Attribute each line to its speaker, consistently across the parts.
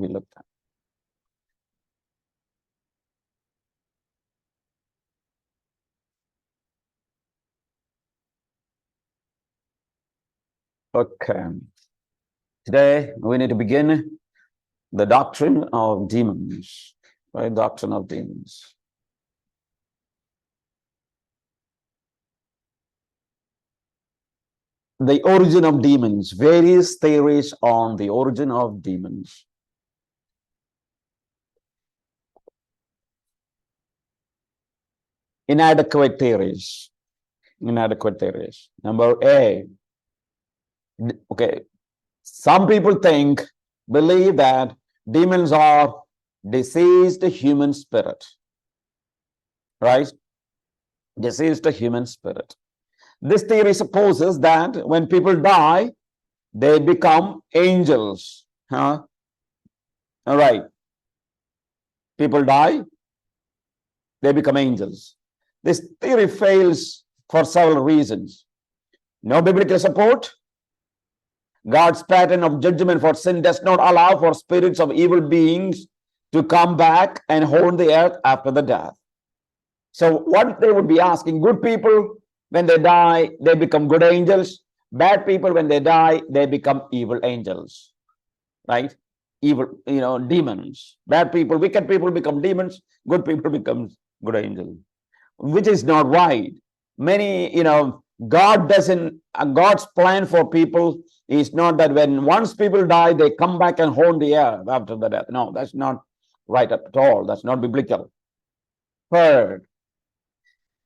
Speaker 1: we looked at. Okay. Today we need to begin the doctrine of demons, right? Doctrine of demons. The origin of demons, various theories on the origin of demons. Inadequate theories. Inadequate theories. Number A. Okay. Some people believe that demons are diseased human spirit. Right? Diseased human spirit. This theory supposes that when people die, they become angels. All right. People die, they become angels. This theory fails for several reasons. No biblical support. God's pattern of judgment for sin does not allow for spirits of evil beings to come back and haunt the earth after the death. So what they would be asking, good people, when they die, they become good angels. Bad people, when they die, they become evil angels, right? Evil, demons. Bad people, wicked people become demons. Good people become good angels, which is not right. Many, God's plan for people is not that once people die, they come back and haunt the earth after the death. No, that's not right at all. That's not biblical. Third,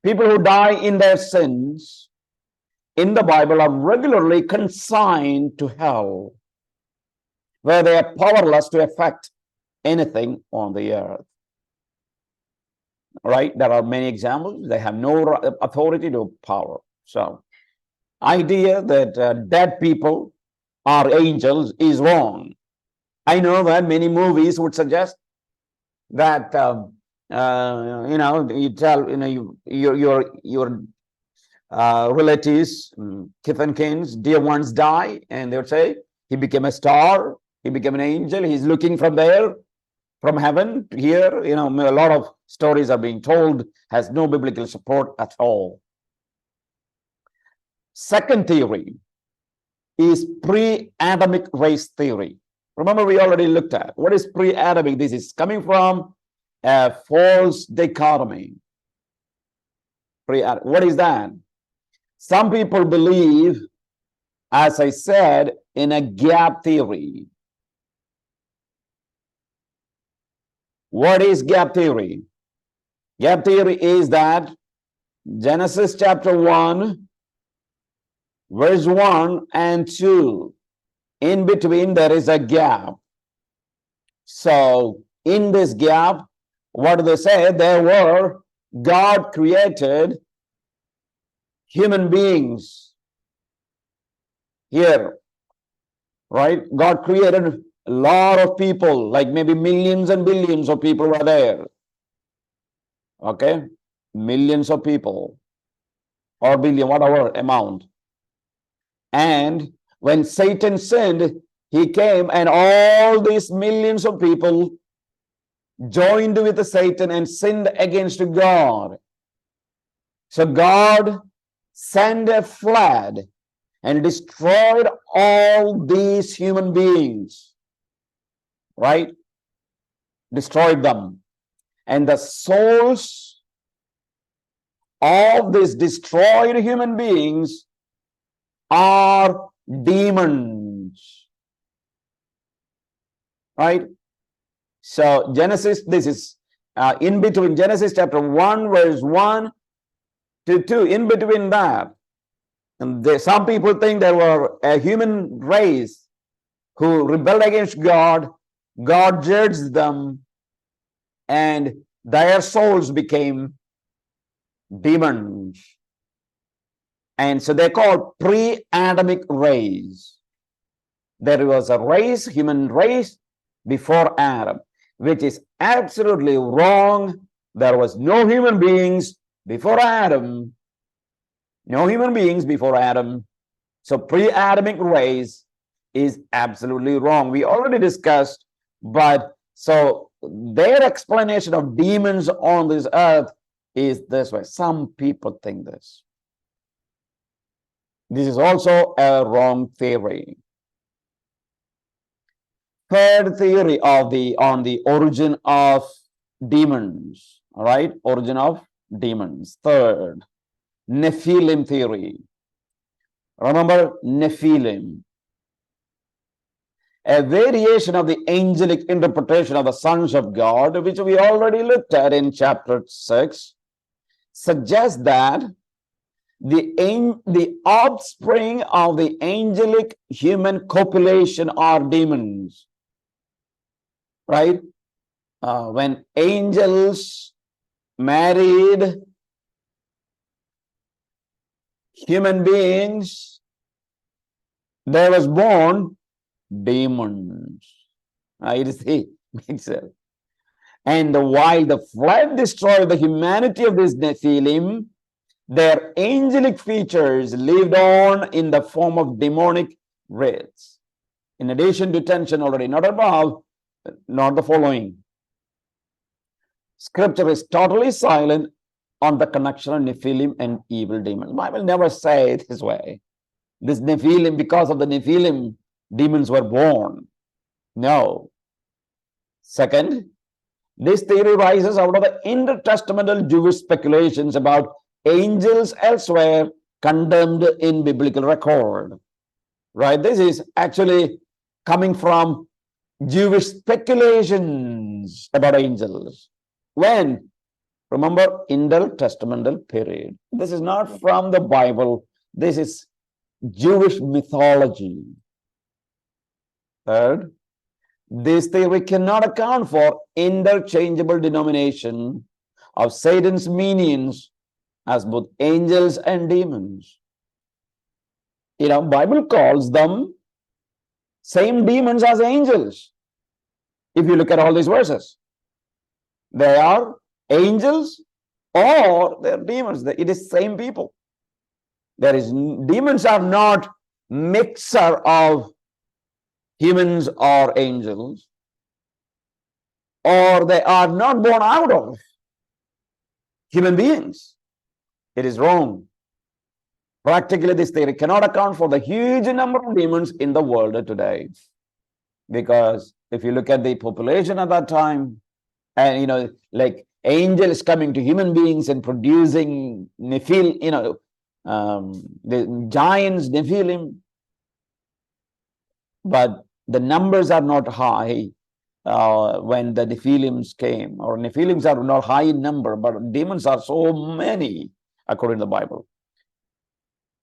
Speaker 1: people who die in their sins in the Bible are regularly consigned to hell, where they are powerless to affect anything on the earth. Right? There are many examples. They have no authority, no power. So, idea that dead people are angels is wrong. I know that many movies would suggest that you tell your relatives, kith and kins, dear ones die, and they would say he became a star, he became an angel, he's looking from there, from heaven to here. A lot of stories are being told, has no biblical support at all. Second theory is pre-Adamic race theory. Remember, we already looked at what is pre-Adamic. This is coming from a false dichotomy. What is that? Some people believe, as I said, in a gap theory. What is gap theory? Gap theory is that Genesis chapter 1, verse 1 and 2, in between there is a gap. So in this gap, what do they say? God created human beings here, right? God created a lot of people, like maybe millions and billions of people were there. Okay, millions of people or billion, whatever amount. And when Satan sinned, he came and all these millions of people joined with Satan and sinned against God. So God sent a flood and destroyed all these human beings, right? Destroyed them. And the souls of these destroyed human beings are demons, right? So this is in between Genesis chapter 1, verse 1 to 2, in between that. And some people think there were a human race who rebelled against God. God judged them, and their souls became demons. And so they're called pre-Adamic race. There was a race, human race, before Adam, which is absolutely wrong. There was no human beings before Adam. No human beings before Adam. So pre-Adamic race is absolutely wrong. We already discussed But so their explanation of demons on this earth is this way. Some people think this. This is also a wrong theory. Third theory of on the origin of demons. All right, origin of demons. Third, Nephilim theory. Remember Nephilim, a variation of the angelic interpretation of the sons of God, which we already looked at in chapter 6, suggests that the offspring of the angelic human copulation are demons, right? When angels married human beings, there was born demons. You see, itself. And while the flood destroyed the humanity of this Nephilim, their angelic features lived on in the form of demonic wraiths. In addition to tension already not above, not the following. Scripture is totally silent on the connection of Nephilim and evil demons. The Bible never say it this way. This Nephilim, because of the Nephilim, demons were born. No. Second, this theory rises out of the intertestamental Jewish speculations about angels elsewhere condemned in biblical record. Right? This is actually coming from Jewish speculations about angels. When? Remember, intertestamental period. This is not from the Bible. This is Jewish mythology. Third, this theory cannot account for interchangeable denomination of Satan's minions as both angels and demons. Bible calls them same demons as angels. If you look at all these verses, they are angels or they're demons. It is same people. Demons are not mixer of humans or angels, or they are not born out of human beings. It is wrong. Practically, this theory cannot account for the huge number of demons in the world today. Because if you look at the population at that time, and like angels coming to human beings and producing Nephil, the giants, Nephilim, but the numbers are not high when the Nephilims came, or Nephilims are not high in number, but demons are so many according to the Bible.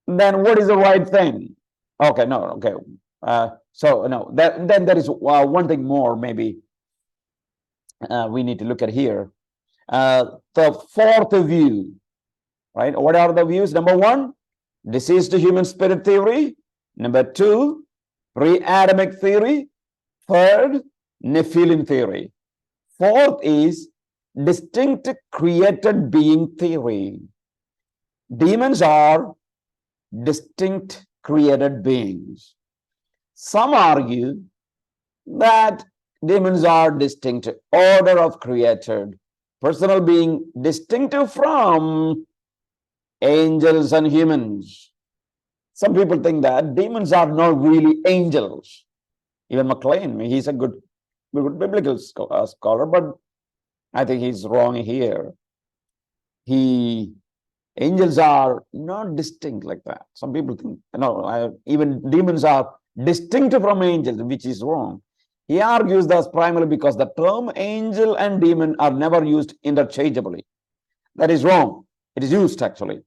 Speaker 1: Then what is the right thing? Okay, no, okay. Then there is one thing more maybe we need to look at here. The fourth view, right? What are the views? Number one, deceased human spirit theory. Number two, pre-Adamic theory. Third, Nephilim theory. Fourth is distinct created being theory. Demons are distinct created beings. Some argue that demons are distinct order of created personal being, distinctive from angels and humans. Some people think that demons are not really angels. Even McLean, he's a good biblical scholar, but I think he's wrong here. Angels are not distinct like that. Some people think, even demons are distinct from angels, which is wrong. He argues that's primarily because the term angel and demon are never used interchangeably. That is wrong. It is used actually.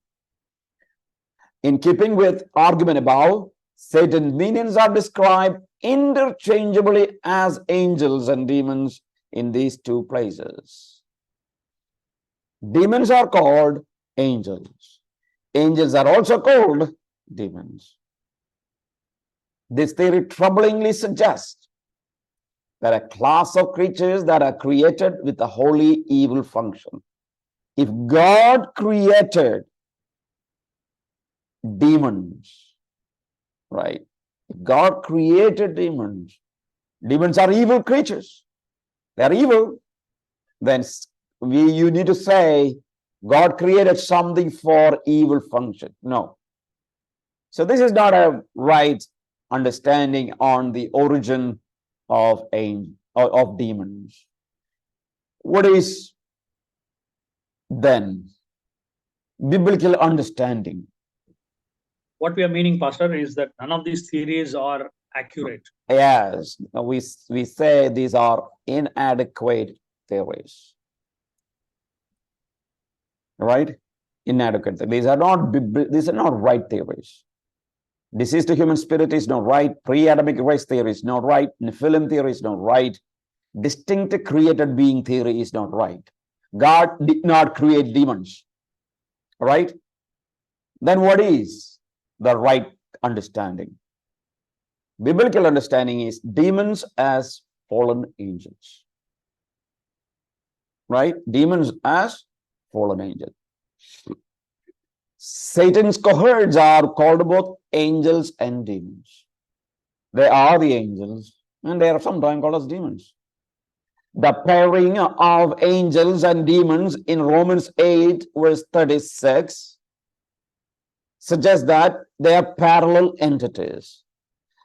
Speaker 1: In keeping with argument above, Satan's minions are described interchangeably as angels and demons in these two places. Demons are called angels. Angels are also called demons. This theory troublingly suggests that a class of creatures that are created with a wholly evil function. If God created demons, right? If God created demons, demons are evil creatures. They are evil. Then you need to say God created something for evil function. No. So this is not a right understanding on the origin of demons. What is then biblical understanding?
Speaker 2: What we are meaning, Pastor, is that none of these theories are accurate.
Speaker 1: Yes, we say these are inadequate theories, right? Inadequate. These are not right theories. Disease to human spirit is not right. Pre-Adamic race theory is not right. Nephilim theory is not right. Distinct created being theory is not right. God did not create demons, right? Then what is the right understanding? Biblical understanding is demons as fallen angels, right? Demons as fallen angels. Satan's cohorts are called both angels and demons. They are the angels, and they are sometimes called as demons. The pairing of angels and demons in Romans 8, verse 36 suggests that they are parallel entities.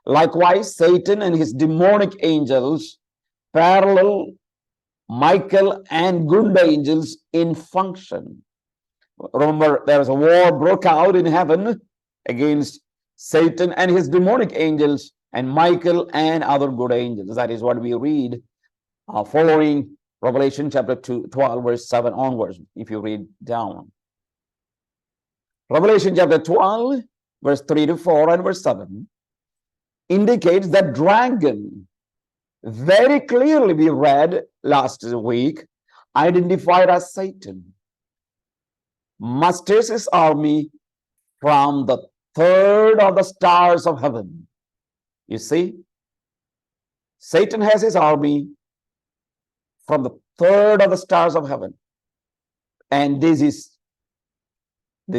Speaker 1: Likewise, Satan and his demonic angels parallel Michael and good angels in function. Remember, there was a war broke out in heaven against Satan and his demonic angels and Michael and other good angels. That is what we read following Revelation chapter 12, verse 7 onwards, if you read down. Revelation chapter 12, verse 3 to 4 and verse 7 indicates that dragon, very clearly we read last week, identified as Satan, musters his army from the third of the stars of heaven. You see, Satan has his army from the third of the stars of heaven. And this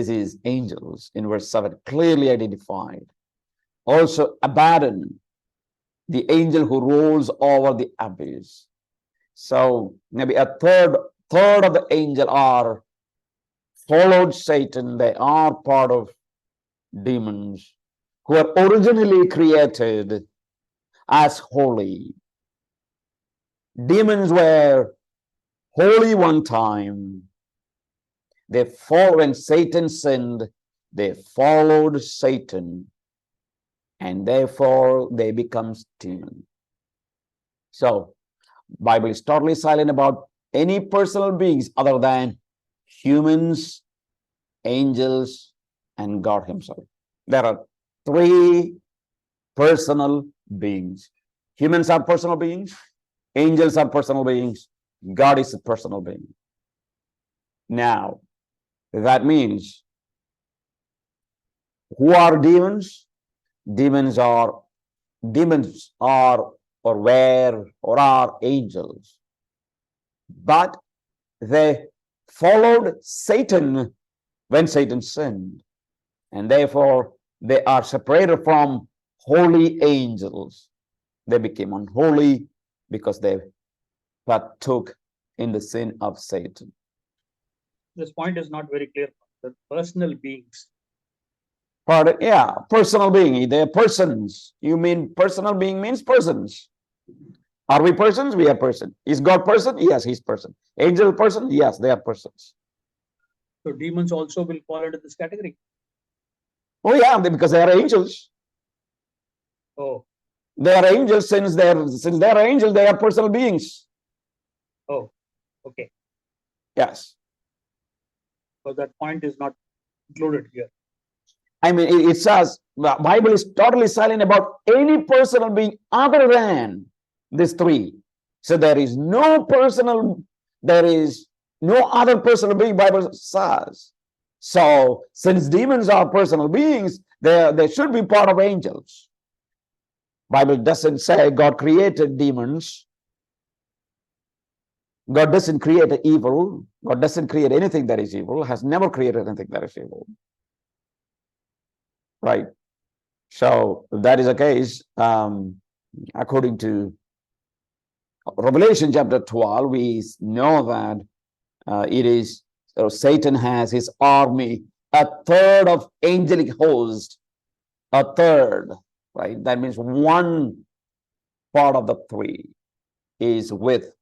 Speaker 1: is angels in verse 7, clearly identified. Also, Abaddon, the angel who rolls over the abyss. So maybe a third of the angel are followed Satan. They are part of demons who are originally created as holy. Demons were holy one time. When Satan sinned, they followed Satan, and therefore they become demons. So, Bible is totally silent about any personal beings other than humans, angels, and God himself. There are three personal beings. Humans are personal beings, angels are personal beings, God is a personal being. Now, that means, who are demons? Demons are or were or are angels. But they followed Satan when Satan sinned. And therefore, they are separated from holy angels. They became unholy because they partook in the sin of Satan.
Speaker 2: This point is not very clear. The personal beings.
Speaker 1: Personal being. They're persons. You mean personal being means persons. Are we persons? We are person. Is God person? Yes, he's person. Angel person? Yes, they are persons.
Speaker 2: So demons also will fall into this category.
Speaker 1: Oh yeah, because they are angels.
Speaker 2: Oh.
Speaker 1: They are angels since they are angels, they are personal beings.
Speaker 2: Oh, okay.
Speaker 1: Yes.
Speaker 2: So that point is not included here.
Speaker 1: I mean, it says the Bible is totally silent about any personal being other than these three. So there is no other personal being, Bible says. So since demons are personal beings, they should be part of angels. Bible doesn't say God created demons. God doesn't create evil. God doesn't create anything that is evil, has never created anything that is evil. Right. So if that is the case, according to Revelation chapter 12, we know that it is Satan has his army, a third of angelic host, a third, right? That means one part of the three is with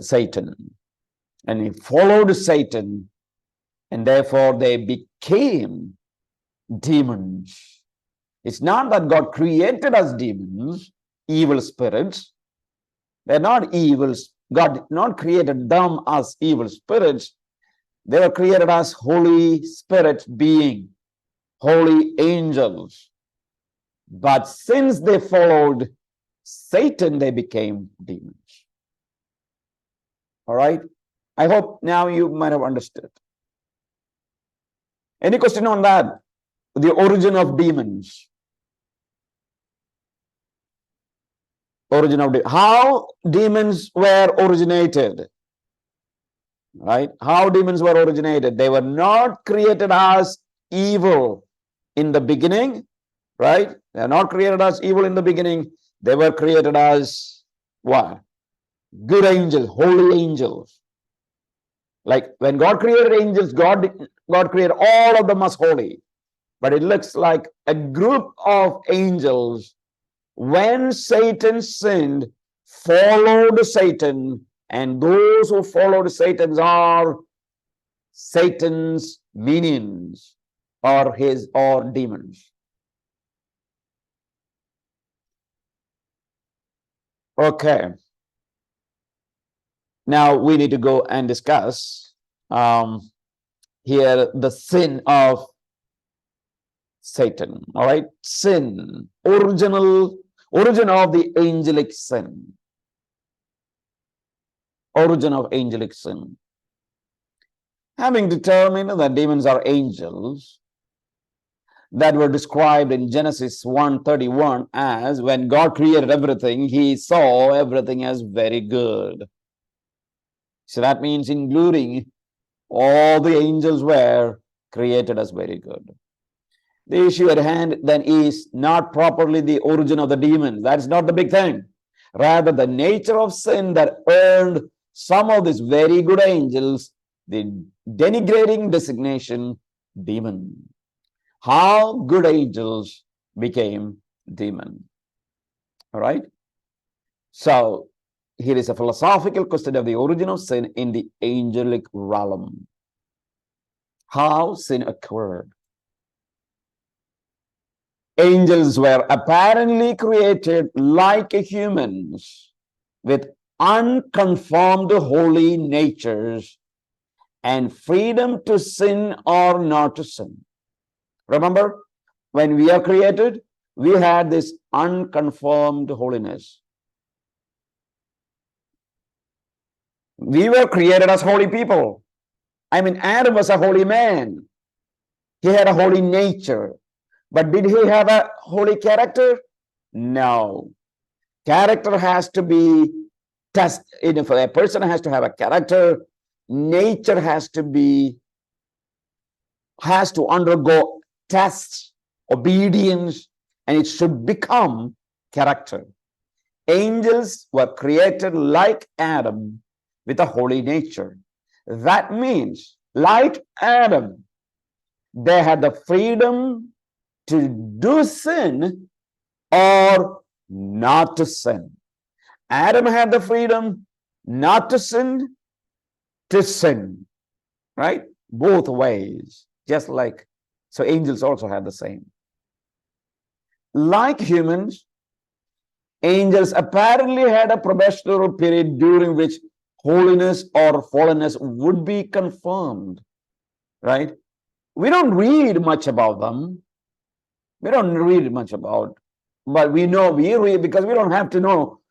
Speaker 1: Satan, and he followed Satan, and therefore they became demons. It's not that God created us demons, evil spirits. They're not evils. God did not created them as evil spirits. They were created as Holy Spirit being, holy angels. But since they followed Satan, they became demons. All right? I hope now you might have understood. Any question on that? The origin of demons. How demons were originated. Right? How demons were originated. They were not created as evil in the beginning. Right? They are not created as evil in the beginning. They were created as what? Good angels, holy angels. Like when God created angels, God created all of them as holy. But it looks like a group of angels, when Satan sinned, followed Satan, and those who followed Satan are Satan's minions or demons. Okay. Now we need to go and discuss here the sin of Satan. All right, sin, origin of the angelic sin. Origin of angelic sin. Having determined that demons are angels that were described in Genesis 1:31 as when God created everything, he saw everything as very good. So that means including all the angels were created as very good. The issue at hand then is not properly the origin of the demons. That's not the big thing. Rather, the nature of sin that earned some of these very good angels the denigrating designation demon. How good angels became demon. All right. So here is a philosophical question of the origin of sin in the angelic realm. How sin occurred. Angels were apparently created like humans with unconformed holy natures and freedom to sin or not to sin. Remember, when we are created, we had this unconformed holiness. We were created as holy people. I mean, Adam was a holy man. He had a holy nature. But did he have a holy character? No. Character has to be tested. If a person has to have a character, nature has to undergo tests, obedience, and it should become character. Angels were created like Adam with a holy nature. That means, like Adam, they had the freedom to do sin or not to sin. Adam had the freedom not to sin, right? Both ways, just like, so angels also had the same. Like humans, angels apparently had a probationary period during which holiness or fallenness would be confirmed, right? We don't read much about them. We don't read much about, but we read because we don't have to know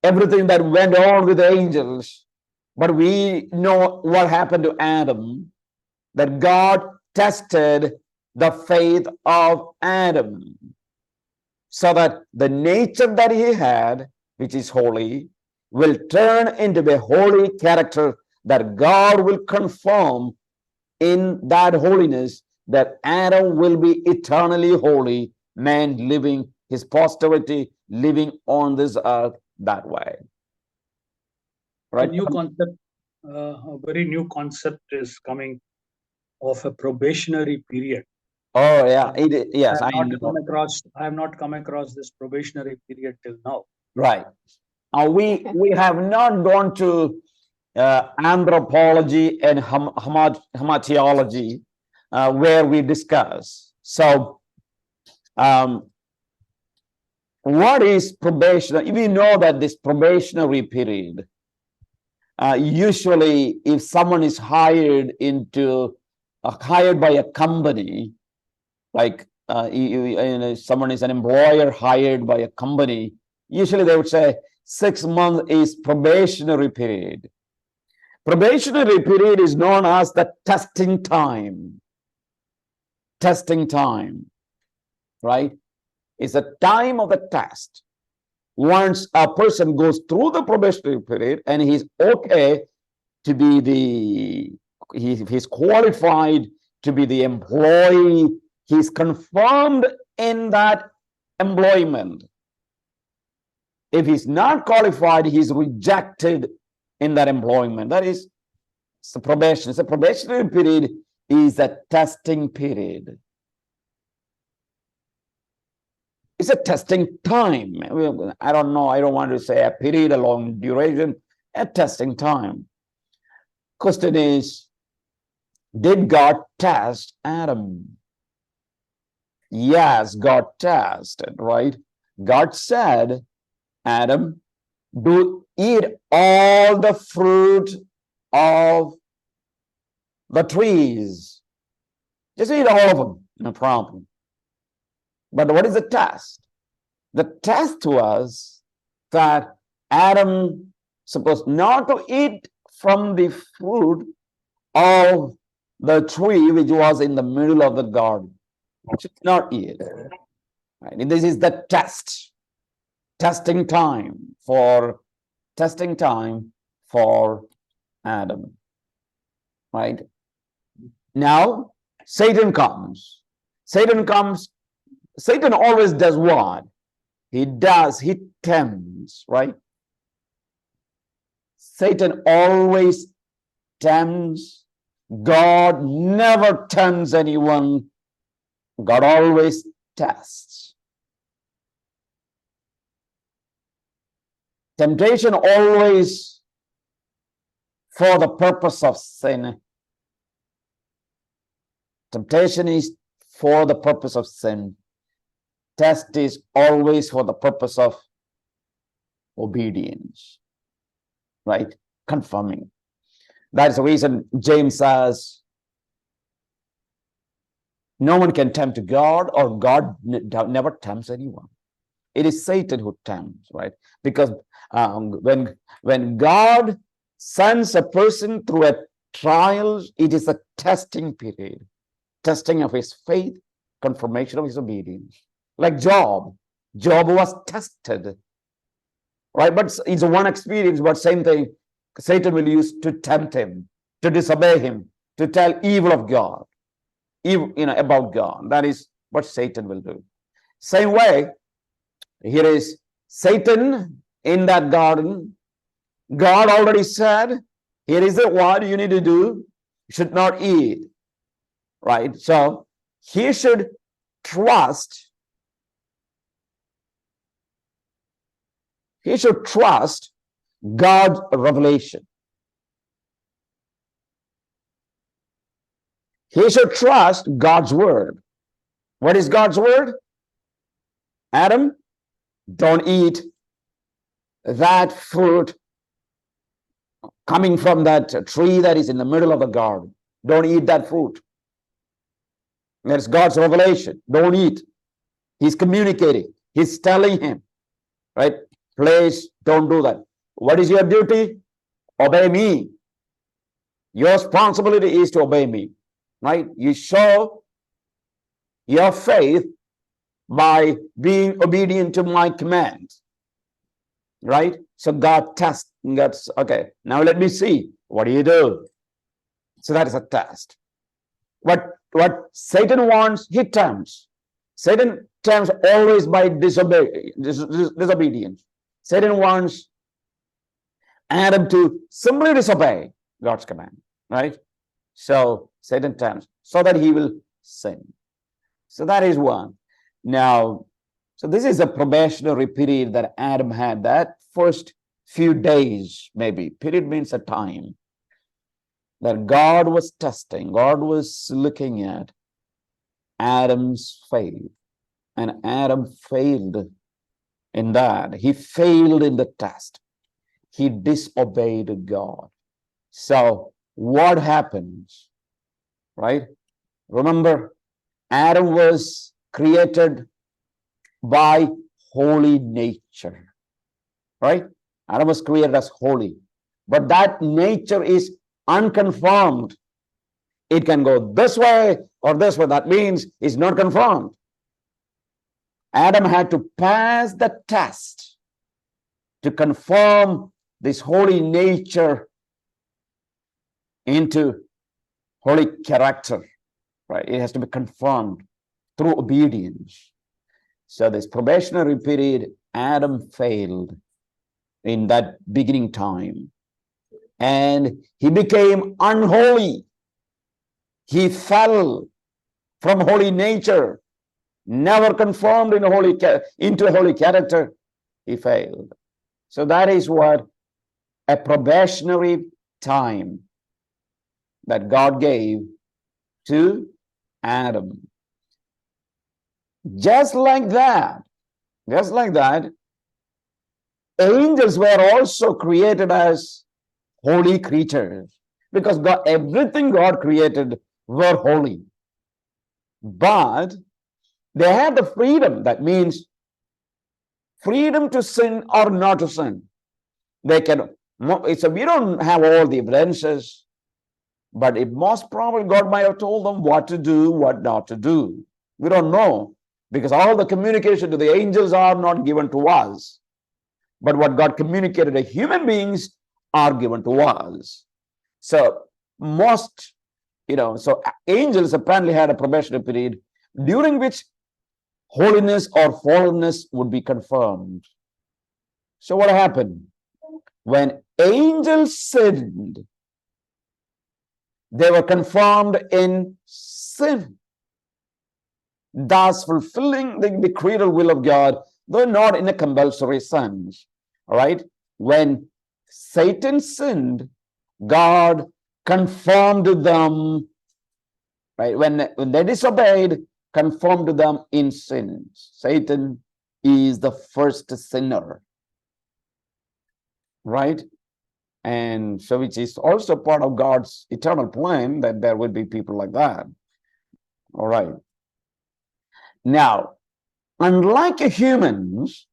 Speaker 1: everything that went on with the angels. But we know what happened to Adam, that God tested the faith of Adam so that the nature that he had, which is holy, will turn into a holy character that God will confirm in that holiness, that Adam will be eternally holy, man living, his posterity living on this earth that way.
Speaker 2: A
Speaker 1: Right?
Speaker 2: new concept, a very new concept is coming of a probationary period.
Speaker 1: Oh, yeah. Yes,
Speaker 2: I
Speaker 1: I
Speaker 2: have not
Speaker 1: know.
Speaker 2: come across this probationary period till now.
Speaker 1: Right. We have not gone to anthropology and hamartiology where we discuss. So, what is probation? We know that this probationary period, usually if someone is hired by a company, like someone is an employer hired by a company, usually they would say 6 months is probationary period. Probationary period is known as the testing time. Testing time, right? It's a time of the test. Once a person goes through the probationary period and he's okay to be he's qualified to be the employee, he's confirmed in that employment. If he's not qualified, he's rejected in that employment. That is the probation. So probationary period is a testing period. It's a testing time. I don't know. I don't want to say a period, a long duration, a testing time. Question is, did God test Adam? Yes, God tested, right? God said, Adam, do eat all the fruit of the trees. Just eat all of them, no problem. But what is the test? The test was that Adam supposed not to eat from the fruit of the tree which was in the middle of the garden. Should not eat. Right? And this is the test. Testing time for Adam. Right? Now, Satan comes. Satan always does what? He tempts, right? Satan always tempts. God never tempts anyone. God always tests. Temptation always for the purpose of sin. Temptation is for the purpose of sin. Test is always for the purpose of obedience, right? Confirming. That's the reason James says, no one can tempt God, or God never tempts anyone. It is Satan who tempts, right? Because when God sends a person through a trial, it is a testing period, testing of his faith, confirmation of his obedience. Like Job was tested, right? But it's one experience, but same thing Satan will use to tempt him, to disobey him, to tell evil of God, about God. That is what Satan will do. Same way, here is Satan in that garden. God already said, here is what you need to do. You should not eat, right? So he should trust. He should trust God's revelation. He should trust God's word. What is God's word? Adam, don't eat that fruit coming from that tree that is in the middle of the garden. Don't eat that fruit. That's God's revelation. Don't eat. He's communicating. He's telling him, right? Please don't do that. What is your duty? Obey me. Your responsibility is to obey me, right? You show your faith by being obedient to my commands, right? So God tests. Okay, now let me see. What do you do? So that is a test. What Satan wants, he tempts. Satan tempts always by disobedience. Satan wants Adam to simply disobey God's command, right? So Satan tempts so that he will sin. So that is one. Now, so this is a probationary period that Adam had. That first few days, maybe, period means a time, that God was testing, God was looking at Adam's faith. And Adam failed in that. He failed in the test. He disobeyed God. So what happens, right? Remember, Adam was created by holy nature, right? Adam was created as holy, but that nature is unconformed. It can go this way or this way. That means it's not conformed. Adam had to pass the test to conform this holy nature into holy character, right? It has to be confirmed through obedience. So this probationary period, Adam failed in that beginning time, and he became unholy. He fell from holy nature, never conformed into holy character. He failed. So that is what a probationary time that God gave to Adam. Just like that, angels were also created as holy creatures, because God, everything God created were holy. But they had the freedom, that means freedom to sin or not to sin. They can, so we don't have all the evidences, but it most probably God might have told them what to do, what not to do. We don't know, because all the communication to the angels are not given to us. But what God communicated to human beings are given to us. So most, so angels apparently had a probationary period during which holiness or fallenness would be confirmed. So what happened? When angels sinned, they were confirmed in sin, thus fulfilling the creator will of God, though not in a compulsory sense. All right? When Satan sinned, God conformed them, right? When they disobeyed, conformed them in sin. Satan is the first sinner, right? And so which is also part of God's eternal plan, that there will be people like that. All right. Now, unlike humans,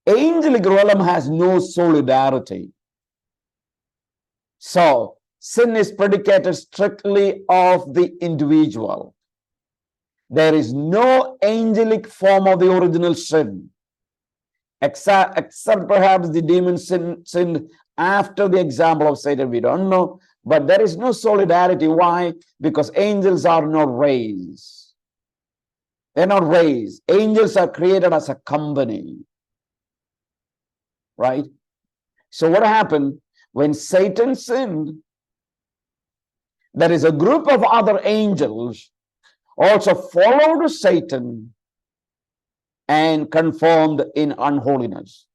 Speaker 1: angelic realm has no solidarity. So sin is predicated strictly of the individual. There is no angelic form of the original sin, except perhaps the demon sinned after the example of Satan. We don't know, but there is no solidarity. Why? Because angels are not raised. They're not raised. Angels are created as a company, right? So what happened when Satan sinned? There is a group of other angels also followed Satan and conformed in unholiness.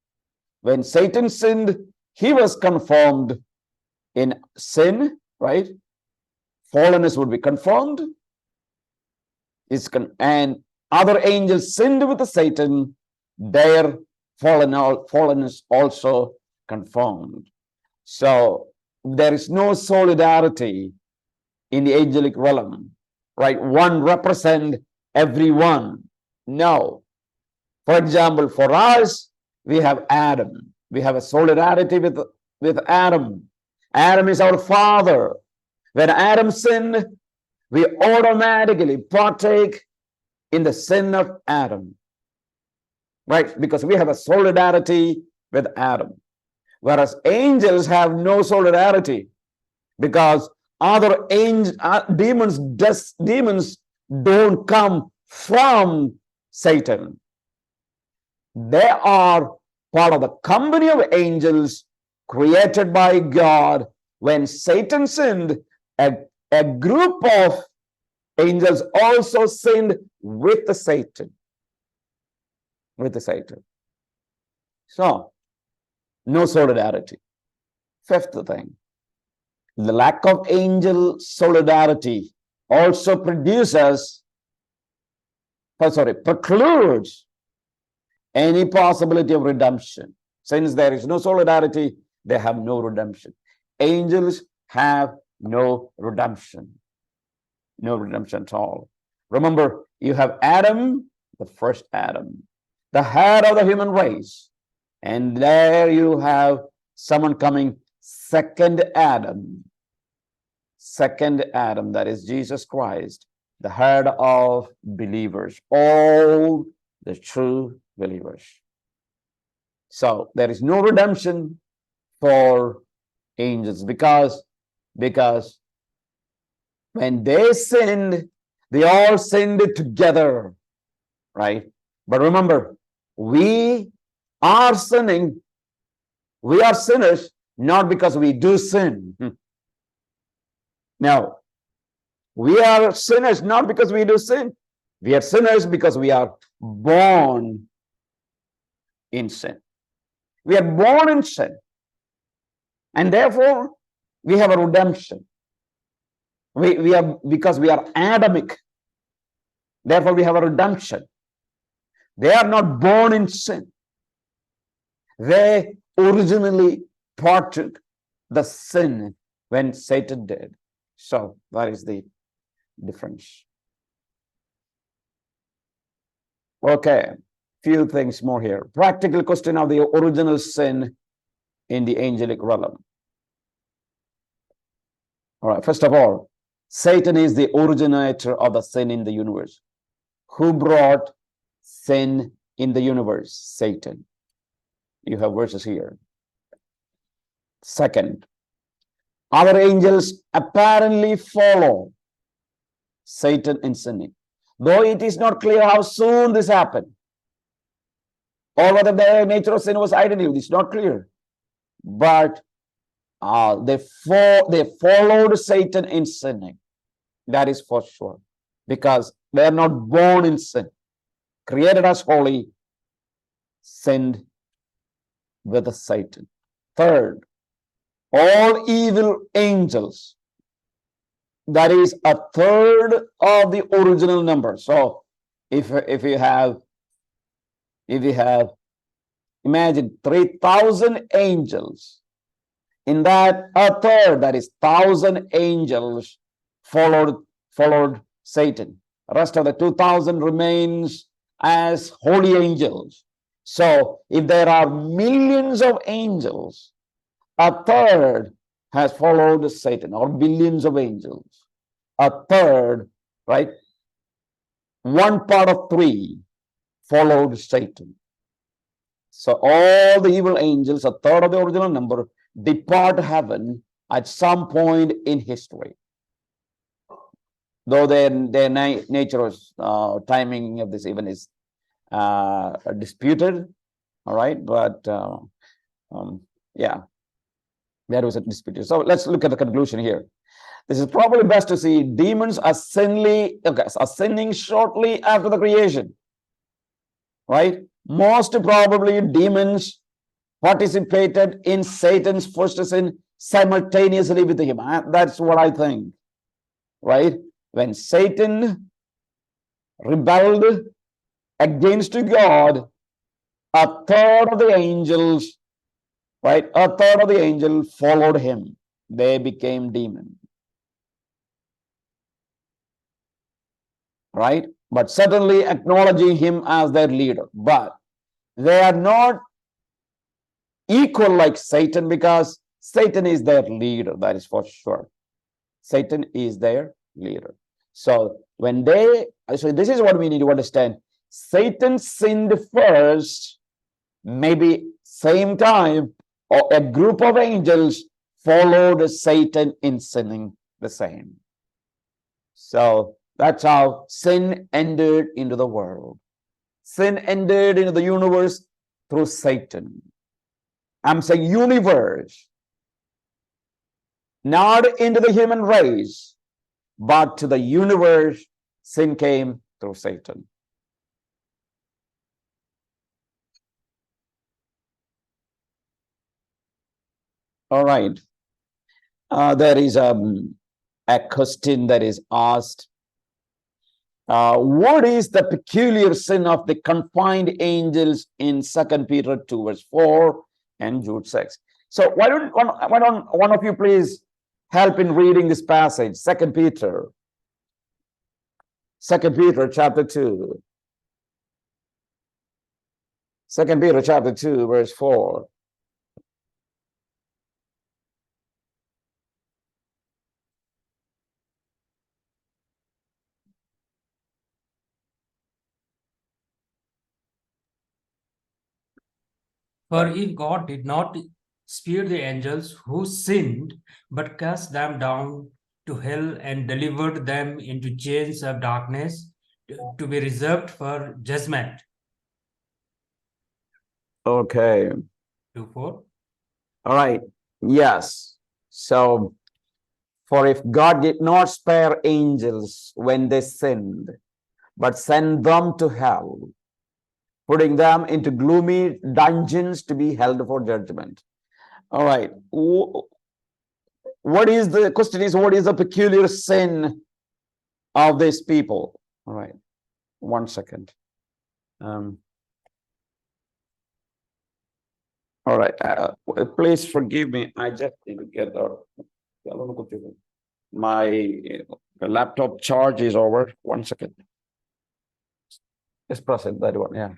Speaker 1: When Satan sinned, he was conformed in sin, right? Fallenness would be conformed. And other angels sinned with Satan, their fallenness also conformed. So there is no solidarity in the angelic realm, right? One represent everyone. No. For example, for us, we have Adam. We have a solidarity with Adam. Adam is our father. When Adam sinned, we automatically partake in the sin of Adam, right? Because we have a solidarity with Adam. Whereas angels have no solidarity, because other demons don't come from Satan. They are part of the company of angels created by God. When Satan sinned, a group of angels also sinned with the Satan. So, no solidarity. Fifth thing, the lack of angel solidarity also precludes any possibility of redemption. Since there is no solidarity, they have no redemption. Angels have no redemption. No redemption at all. Remember, you have Adam, the first Adam, the head of the human race. And there you have someone coming, second Adam. Second Adam, that is Jesus Christ, the head of believers, all the true believers. So there is no redemption for angels because when they sinned, they all sinned together, right? But remember, we are sinning. We are sinners not because we do sin. No, we are sinners not because we do sin. We are sinners because we are born in sin. We are born in sin. And therefore, we have a redemption. We are, because we are Adamic. Therefore, we have a redemption. They are not born in sin. They originally partook the sin when Satan did. So that is the difference. Okay, few things more here. Practical question of the original sin in the angelic realm. All right, first of all, Satan is the originator of the sin in the universe. Who brought sin in the universe? Satan. You have verses here. Second, other angels apparently follow Satan in sinning, though it is not clear how soon this happened or whether the nature of sin was identical. It's not clear, but they followed Satan in sinning. That is for sure, because they are not born in sin, created as holy, sinned with Satan. Third, all evil angels, that is a third of the original number. So if you have imagine 3,000 angels, in that a third, that is 1,000 angels followed Satan. The rest of the 2,000 remains as holy angels. So if there are millions of angels, a third has followed Satan, or billions of angels. A third, right? 1 part of 3 followed Satan. So all the evil angels, a third of the original number, depart heaven at some point in history. Though their nature of timing of this even is disputed, all right? But yeah, there was a dispute. So let's look at the conclusion here. This is probably best to see demons are sinning shortly after the creation, right? Most probably demons participated in Satan's first sin simultaneously with him. That's what I think, right? When Satan rebelled against God, a third of the angels, right? A third of the angels followed him. They became demons, right? But certainly acknowledging him as their leader. But they are not equal like Satan, because Satan is their leader, that is for sure. Satan is their leader. So this is what we need to understand. Satan sinned first, maybe same time, or a group of angels followed Satan in sinning the same. So that's how sin entered into the world. Sin entered into the universe through Satan. I'm saying universe, not into the human race, but to the universe, sin came through Satan. All right. There is a question that is asked. What is the peculiar sin of the confined angels in 2 Peter 2 verse 4 and Jude 6? So why don't one of you please help in reading this passage, 2 Peter chapter 2. 2 Peter chapter 2 verse 4.
Speaker 3: For if God did not spare the angels who sinned, but cast them down to hell and delivered them into chains of darkness to be reserved for judgment.
Speaker 1: Okay.
Speaker 3: 2:4.
Speaker 1: All right. Yes. So, for if God did not spare angels when they sinned, but sent them to hell, putting them into gloomy dungeons to be held for judgment. All right. What is the question is, what is the peculiar sin of these people? All right. 1 second. All right. Please forgive me. I just need to get my laptop charge is over. 1 second. Let's process that one. Yeah.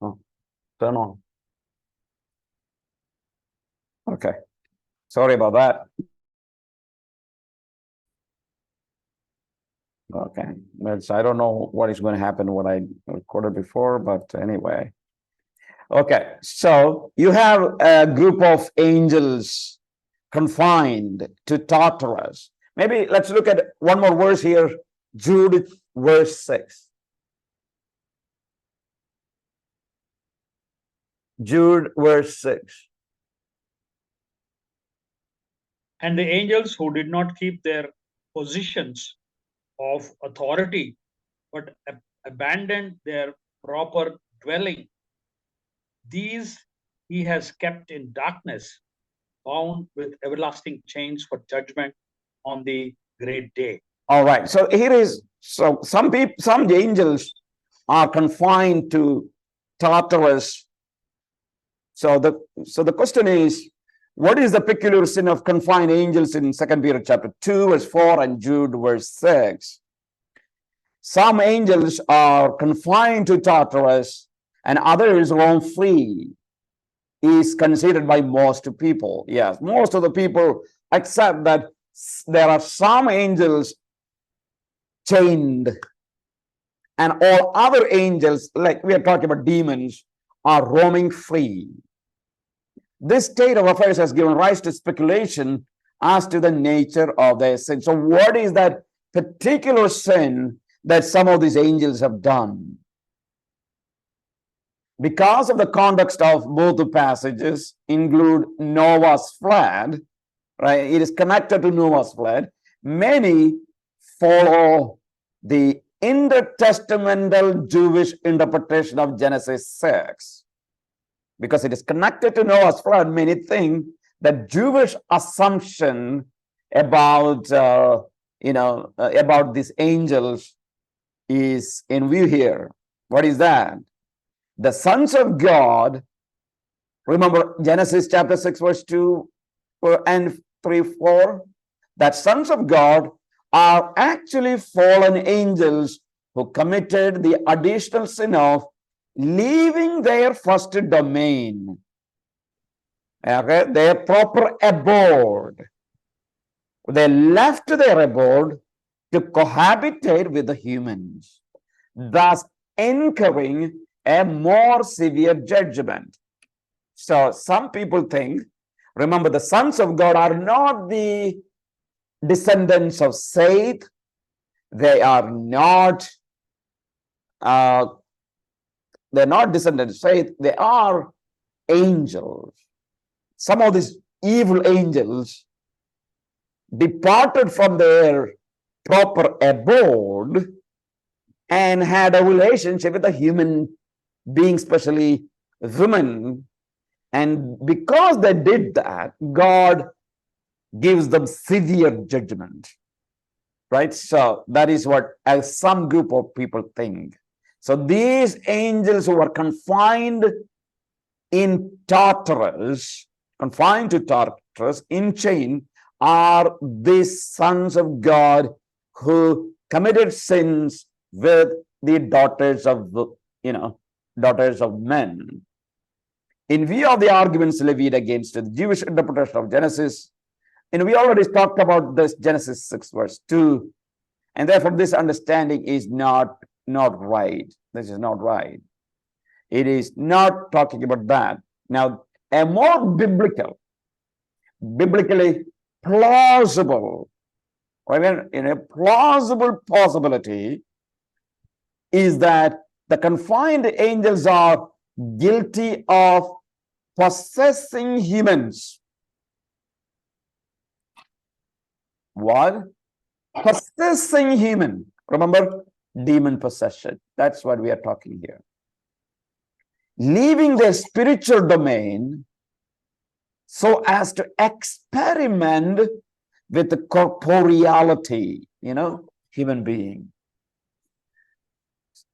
Speaker 1: Oh, turn on. Okay. Sorry about that. Okay. I don't know what is going to happen what I recorded before, but anyway. Okay. So you have a group of angels confined to Tartarus. Maybe let's look at one more verse here, Jude verse 6. Jude verse 6.
Speaker 2: And the angels who did not keep their positions of authority, but abandoned their proper dwelling, these he has kept in darkness, bound with everlasting chains for judgment on the great day.
Speaker 1: All right. So here is, so some angels are confined to Tartarus. So the question is, what is the peculiar sin of confined angels in 2 Peter chapter 2 verse 4 and Jude verse 6? Some angels are confined to Tartarus and others roam free, is considered by most people. Yes, most of the people accept that there are some angels chained, and all other angels, like we are talking about demons, are roaming free. This state of affairs has given rise to speculation as to the nature of their sin. So what is that particular sin that some of these angels have done? Because of the context of both the passages include Noah's flood, right? It is connected to Noah's flood. Many follow the intertestamental Jewish interpretation of Genesis 6. Because it is connected to Noah's flood, many think that Jewish assumption about about these angels is in view here. What is that? The sons of God, remember Genesis chapter 6 verse 2 and 3, 4, that sons of God are actually fallen angels who committed the additional sin of leaving their first domain, okay, their proper abode. They left their abode to cohabitate with the humans, thus incurring a more severe judgment. So some people think, remember, the sons of God are not the descendants of Seth. They are not they're not descendants of faith, they are angels. Some of these evil angels departed from their proper abode and had a relationship with a human being, especially women. And because they did that, God gives them severe judgment. Right? So that is what some group of people think. So these angels who are confined in Tartarus, in chain, are these sons of God who committed sins with the daughters of men. In view of the arguments levied against the Jewish interpretation of Genesis, and we already talked about this Genesis 6 verse 2, and therefore this understanding is not right. This is not right. It is not talking about that. Now, a more biblically plausible, or in a plausible possibility, is that the confined angels are guilty of possessing humans. What? Possessing human. Remember, demon possession. That's what we are talking here. Leaving their spiritual domain so as to experiment with the corporeality, human being.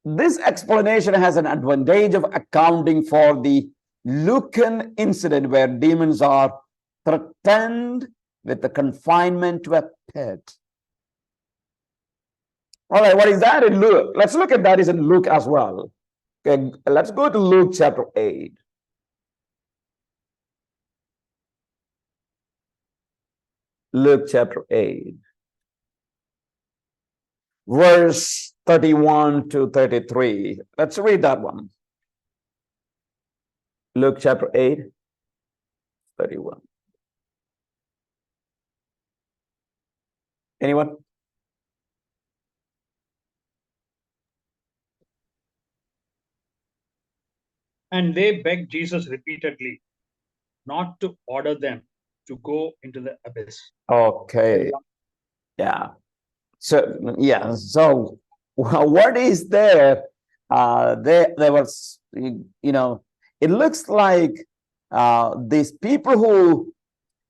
Speaker 1: This explanation has an advantage of accounting for the Lucan incident where demons are threatened with the confinement to a pit. All right, what is that in Luke? Let's look at that is in Luke as well. Okay, let's go to Luke chapter 8. Luke chapter 8. Verse 31 to 33. Let's read that one. Luke chapter 8, 31. Anyone?
Speaker 2: And they begged Jesus repeatedly not to order them to go into the abyss.
Speaker 1: Okay. Yeah. So, what is there? There was, it looks like these people who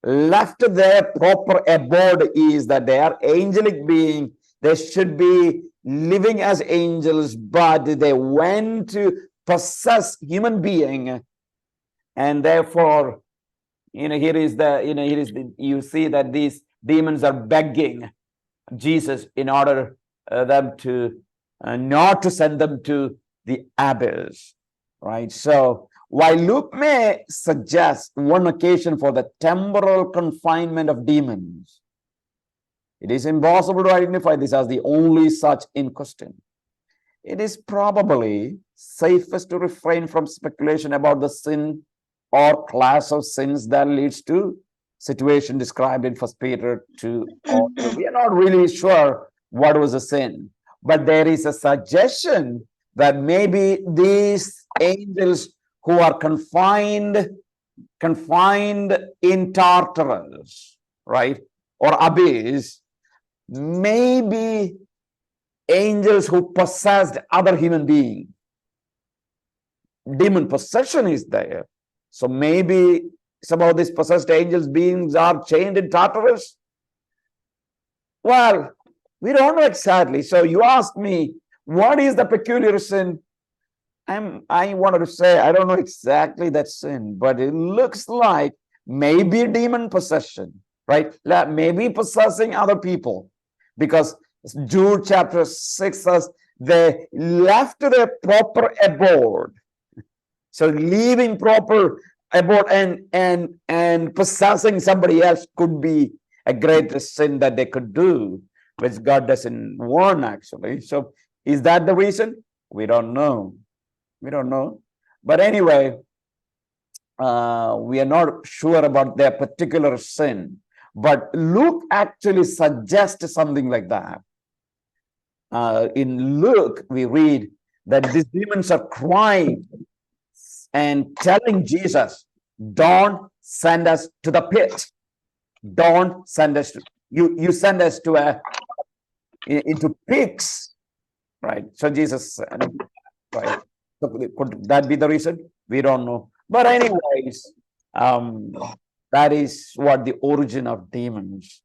Speaker 1: left their proper abode is that they are angelic beings. They should be living as angels, but they went to possess human being, and therefore, you see that these demons are begging Jesus in order them to not to send them to the abyss, right? So while Luke may suggest one occasion for the temporal confinement of demons, it is impossible to identify this as the only such in question. It is probably safest to refrain from speculation about the sin or class of sins that leads to situation described in 1 Peter 2. We are not really sure what was a sin, but there is a suggestion that maybe these angels who are confined in Tartarus, right, or abyss, maybe angels who possessed other human beings. Demon possession is there. So maybe some of these possessed angels beings are chained in Tartarus. Well, we don't know exactly. So you ask me, what is the peculiar sin? I wanted to say, I don't know exactly that sin, but it looks like maybe demon possession, right? Maybe possessing other people, because Jude chapter 6 says they left their proper abode. So leaving proper abode and possessing somebody else could be a great sin that they could do, which God doesn't warn actually. So is that the reason? We don't know. We don't know. But anyway, we are not sure about their particular sin. But Luke actually suggests something like that. In Luke, we read that these demons are crying and telling Jesus, don't send us to the pit. Don't send us to, you send us to into pigs, right? So Jesus said, right? So could that be the reason? We don't know. But anyways, that is what the origin of demons.